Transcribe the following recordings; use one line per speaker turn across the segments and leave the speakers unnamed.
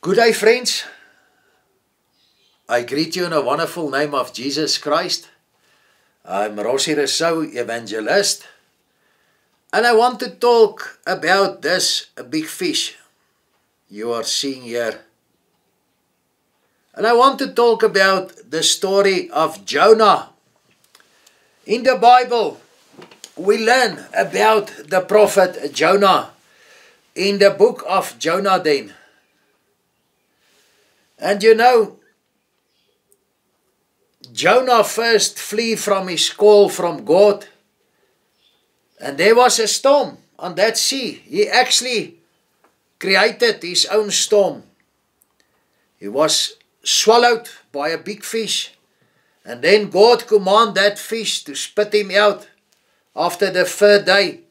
Good day, friends. I greet you in a wonderful name of Jesus Christ. I'm Rossi Rousseau, evangelist, and I want to talk about this big fish you are seeing here. And I want to talk about the story of Jonah. In the Bible, we learn about the prophet Jonah in the book of Jonah then. And you know, Jonah first flee from his call from God, and there was a storm on that sea. He actually created his own storm. He was swallowed by a big fish, and then God commanded that fish to spit him out after the third day.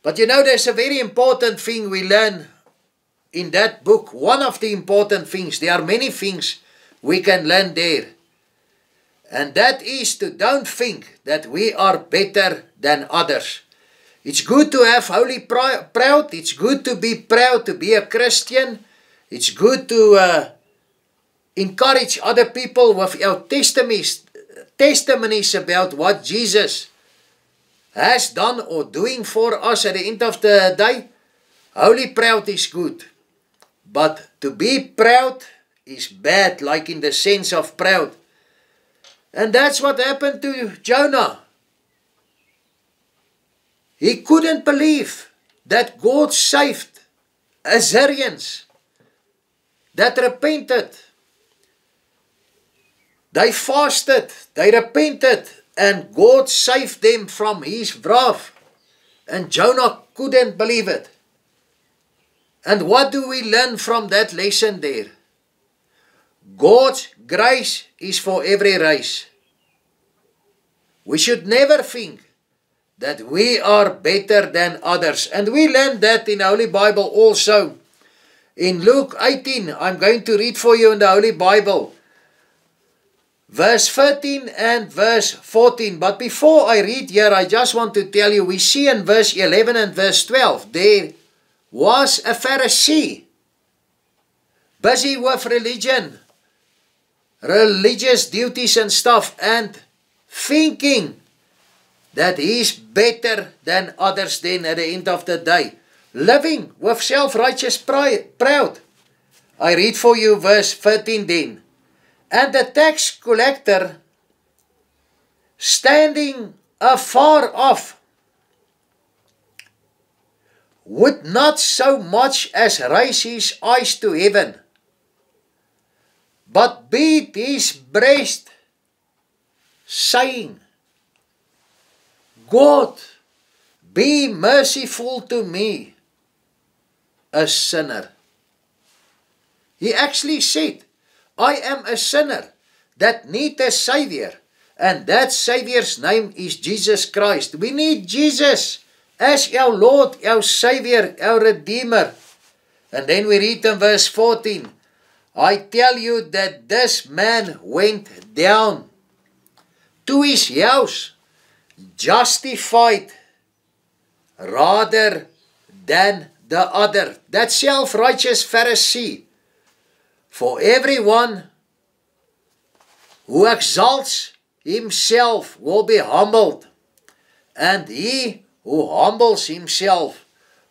But you know, there's a very important thing we learn in that book. One of the important things, there are many things we can learn there. And that is to don't think that we are better than others. It's good to have holy proud. It's good to be proud to be a Christian. It's good to encourage other people with our testimonies about what Jesus has done or doing for us at the end of the day. Holy proud is good. But to be proud is bad, like in the sense of proud. And that's what happened to Jonah. He couldn't believe that God saved Assyrians that repented. They fasted, they repented, and God saved them from his wrath. And Jonah couldn't believe it. And what do we learn from that lesson there? God's grace is for every race. We should never think that we are better than others. And we learn that in the Holy Bible also. In Luke 18, I'm going to read for you in the Holy Bible, verse 13 and verse 14. But before I read here, I just want to tell you, we see in verse 11 and verse 12, there was a Pharisee busy with religion, religious duties and stuff, and thinking that he's better than others then at the end of the day, living with self-righteous proud. I read for you verse 13 then. And the tax collector, standing afar off, would not so much as raise his eyes to heaven, but beat his breast, saying, God, be merciful to me, a sinner. He actually said, I am a sinner that need a Savior, and that Savior's name is Jesus Christ. We need Jesus as our Lord, our Savior, our Redeemer. And then we read in verse 14, I tell you that this man went down to his house justified rather than the other. That self-righteous Pharisee. For everyone who exalts himself will be humbled, and he who humbles himself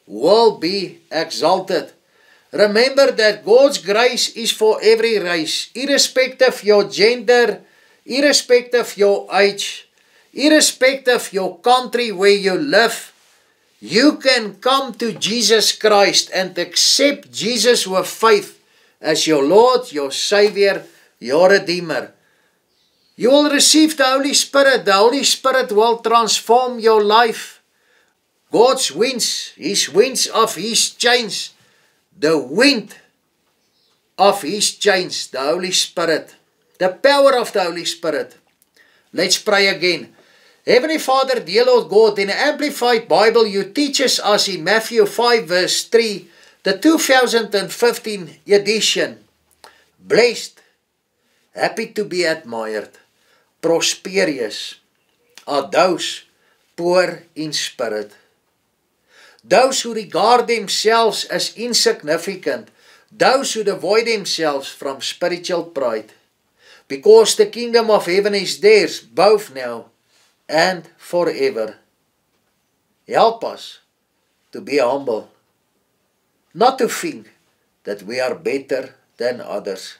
will be exalted. Remember that God's grace is for every race, irrespective of your gender, irrespective of your age, irrespective of your country where you live. You can come to Jesus Christ and accept Jesus with faith as your Lord, your Savior, your Redeemer. You will receive the Holy Spirit. The Holy Spirit will transform your life. God's winds, His winds of His change, the wind of His change, the Holy Spirit, the power of the Holy Spirit. Let's pray again. Heavenly Father, dear Lord God, in the Amplified Bible, you teach us in Matthew 5 verse 3, the 2015 edition. Blessed, happy to be admired, prosperous are those poor in spirit. Those who regard themselves as insignificant, those who avoid themselves from spiritual pride, because the kingdom of heaven is theirs, both now and forever. Help us to be humble, not to think that we are better than others.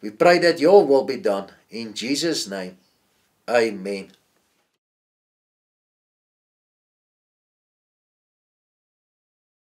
We pray that your will be done. In Jesus' name, amen.